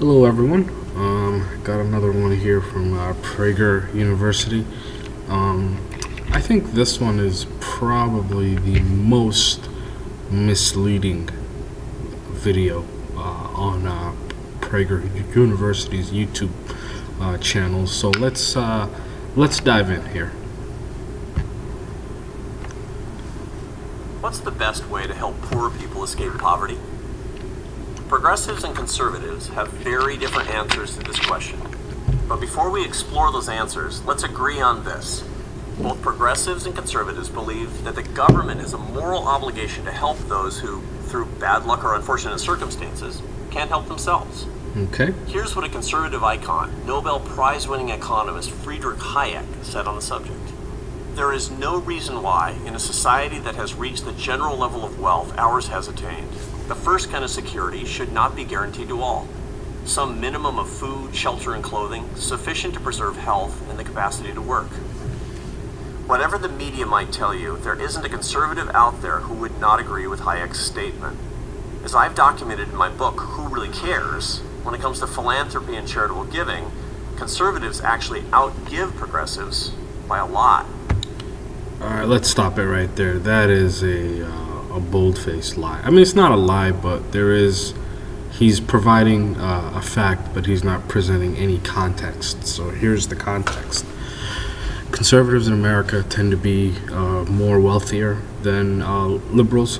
Hello, everyone. Got another one here from Prager University. Um, I think this one is probably the most misleading video on Prager University's YouTube channel. So let's dive in here. What's the best way to help poor people escape poverty? Progressives and conservatives have very different answers to this question. But before we explore those answers, let's agree on this. Both progressives and conservatives believe that the government has a moral obligation to help those who, through bad luck or unfortunate circumstances, can't help themselves. Okay. Here's what a conservative icon, Nobel Prize-winning economist Friedrich Hayek said on the subject. There is no reason why, in a society that has reached the general level of wealth ours has attained, the first kind of security should not be guaranteed to all. Some minimum of food, shelter, and clothing, sufficient to preserve health and the capacity to work. Whatever the media might tell you, there isn't a conservative out there who would not agree with Hayek's statement. As I've documented in my book, Who Really Cares, when it comes to philanthropy and charitable giving, conservatives actually outgive progressives by a lot. All right, let's stop it right there. That is a bold-faced lie. I mean, it's not a lie, but he's providing a fact, but he's not presenting any context. So here's the context. Conservatives in America tend to be more wealthier than liberals,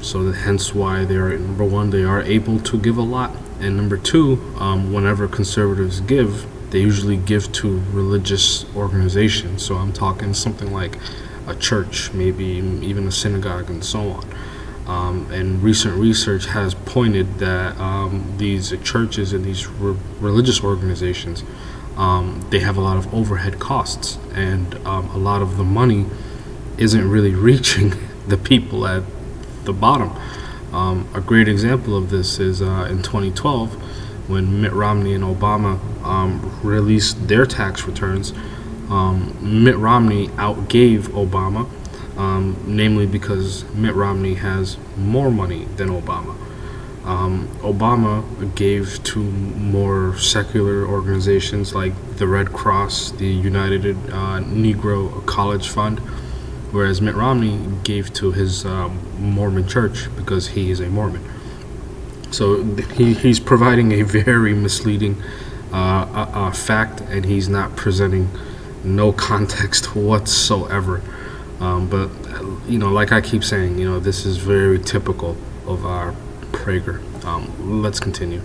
so hence why they are, number one, they are able to give a lot, and number two, whenever conservatives give, they usually give to religious organizations. So I'm talking something like a church, maybe even a synagogue, and so on. And recent research has pointed that these churches and these religious organizations, they have a lot of overhead costs, and a lot of the money isn't really reaching the people at the bottom. A great example of this is in 2012, when Mitt Romney and Obama released their tax returns. Mitt Romney outgave Obama, namely because Mitt Romney has more money than Obama. Obama gave to more secular organizations like the Red Cross, the United Negro College Fund, whereas Mitt Romney gave to his Mormon church because he is a Mormon. So he's providing a very misleading fact, and he's not presenting no context whatsoever. But like I keep saying, this is very typical of our Prager. Let's continue.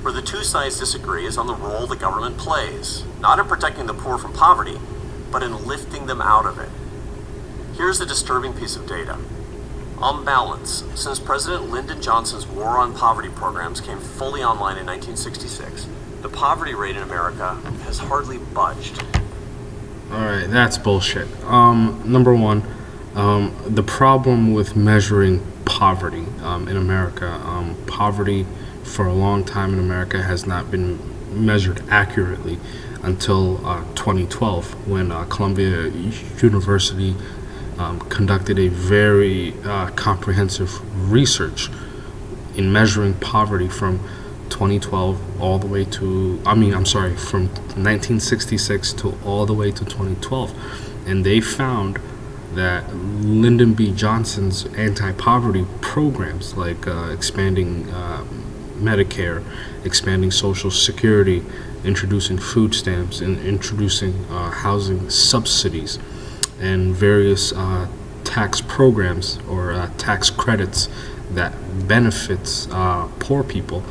Where the two sides disagree is on the role the government plays, not in protecting the poor from poverty, but in lifting them out of it. Here's a disturbing piece of data. On balance, since President Lyndon Johnson's War on Poverty programs came fully online in 1966, the poverty rate in America has hardly budged. All right, that's bullshit. Number one, the problem with measuring poverty in America, poverty for a long time in America has not been measured accurately until 2012, when Columbia University conducted a very comprehensive research in measuring poverty from 2012 all the way to, from 1966 to all the way to 2012. And they found that Lyndon B. Johnson's anti-poverty programs, like expanding Medicare, expanding Social Security, introducing food stamps, and introducing housing subsidies, and various tax programs or tax credits that benefits poor people,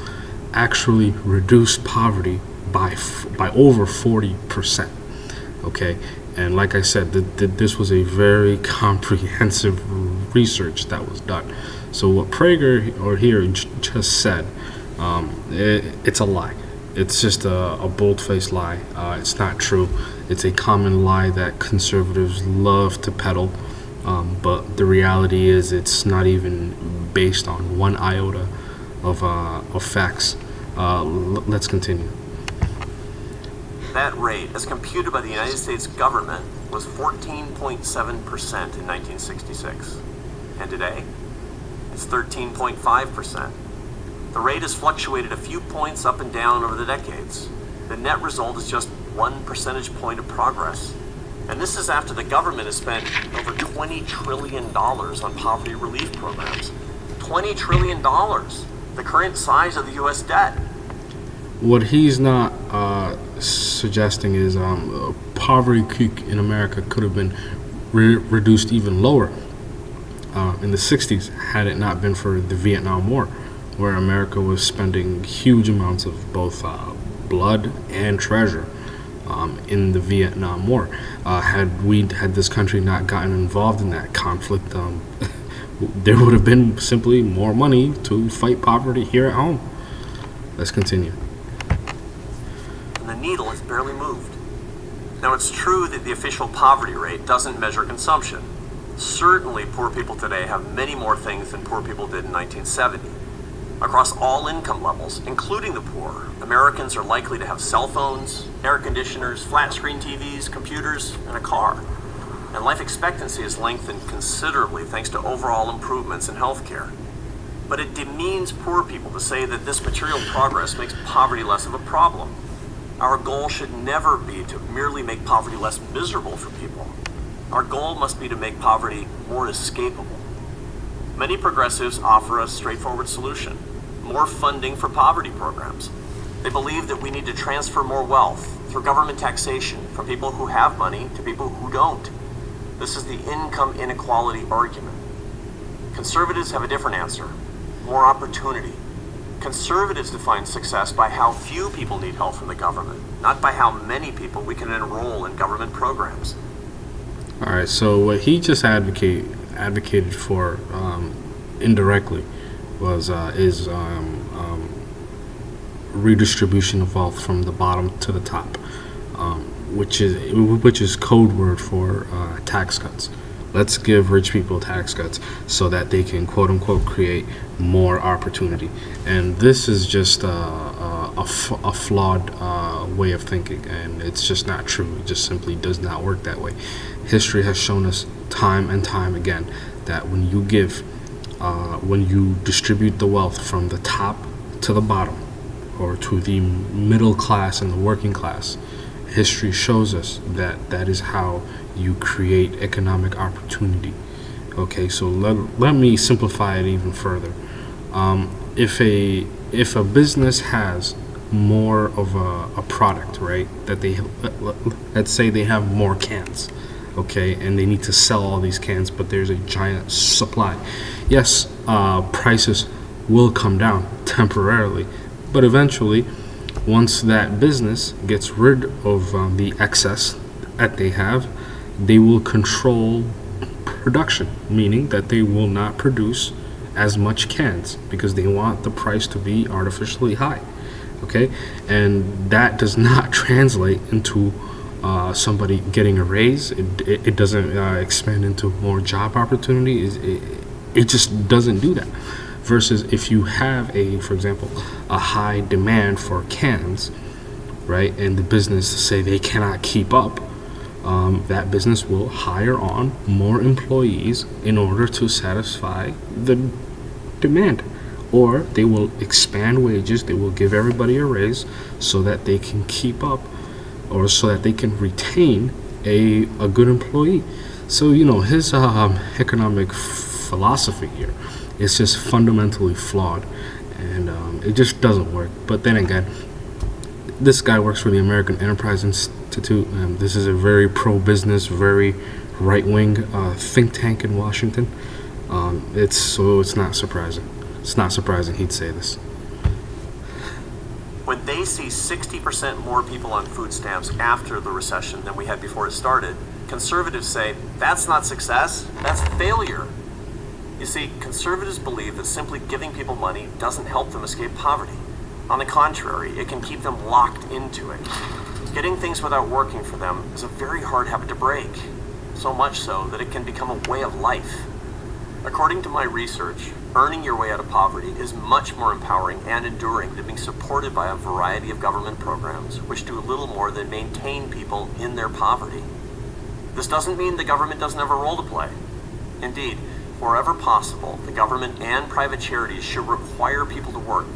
actually reduced poverty by over 40%. Okay, and like I said, this was a very comprehensive research that was done. So what Prager here just said, it's a lie. It's just a bold-faced lie. It's not true. It's a common lie that conservatives love to peddle, but the reality is it's not even based on one iota of facts. Let's continue. That rate, as computed by the United States government, was 14.7% in 1966. And today, it's 13.5%. The rate has fluctuated a few points up and down over the decades. The net result is just 1 percentage point of progress. And this is after the government has spent over $20 trillion on poverty relief programs. $20 trillion, the current size of the U.S. debt. What he's not suggesting is poverty in America could have been reduced even lower in the 60s had it not been for the Vietnam War, where America was spending huge amounts of both blood and treasure in the Vietnam War. Had this country not gotten involved in that conflict, there would have been simply more money to fight poverty here at home. Let's continue. And the needle has barely moved. Now, it's true that the official poverty rate doesn't measure consumption. Certainly, poor people today have many more things than poor people did in 1970. Across all income levels, including the poor, Americans are likely to have cell phones, air conditioners, flat-screen TVs, computers, and a car. And life expectancy has lengthened considerably thanks to overall improvements in healthcare. But it demeans poor people to say that this material progress makes poverty less of a problem. Our goal should never be to merely make poverty less miserable for people. Our goal must be to make poverty more escapable. Many progressives offer a straightforward solution: more funding for poverty programs. They believe that we need to transfer more wealth through government taxation from people who have money to people who don't. This is the income inequality argument. Conservatives have a different answer: more opportunity. Conservatives define success by how few people need help from the government, not by how many people we can enroll in government programs. All right, so what he just advocated for indirectly was redistribution of wealth from the bottom to the top, which is code word for tax cuts. Let's give rich people tax cuts so that they can, quote unquote, create more opportunity. And this is just a flawed way of thinking, and it's just not true. It just simply does not work that way. History has shown us time and time again that when you distribute the wealth from the top to the bottom, or to the middle class and the working class, history shows us that that is how you create economic opportunity. Okay, so let me simplify it even further. If a business has more of a product, right, that let's say they have more cans, okay, and they need to sell all these cans, but there's a giant supply. Yes, prices will come down temporarily, but eventually, once that business gets rid of the excess that they have, they will control production, meaning that they will not produce as much cans because they want the price to be artificially high. Okay, and that does not translate into somebody getting a raise. It doesn't expand into more job opportunities. It just doesn't do that. Versus if you have for example, a high demand for cans, right, and the business say they cannot keep up, that business will hire on more employees in order to satisfy the demand, or they will expand wages. They will give everybody a raise so that they can keep up, or so that they can retain a good employee. So his economic philosophy here is just fundamentally flawed, and it just doesn't work. But then again, this guy works for the American Enterprise Institute, and this is a very pro-business, very right-wing think tank in Washington. It's not surprising. It's not surprising he'd say this. When they see 60% more people on food stamps after the recession than we had before it started, conservatives say, that's not success, that's failure. You see, conservatives believe that simply giving people money doesn't help them escape poverty. On the contrary, it can keep them locked into it. Getting things without working for them is a very hard habit to break, so much so that it can become a way of life. According to my research, earning your way out of poverty is much more empowering and enduring than being supported by a variety of government programs which do little more than maintain people in their poverty. This doesn't mean the government doesn't have a role to play. Indeed, wherever possible, the government and private charities should require people to work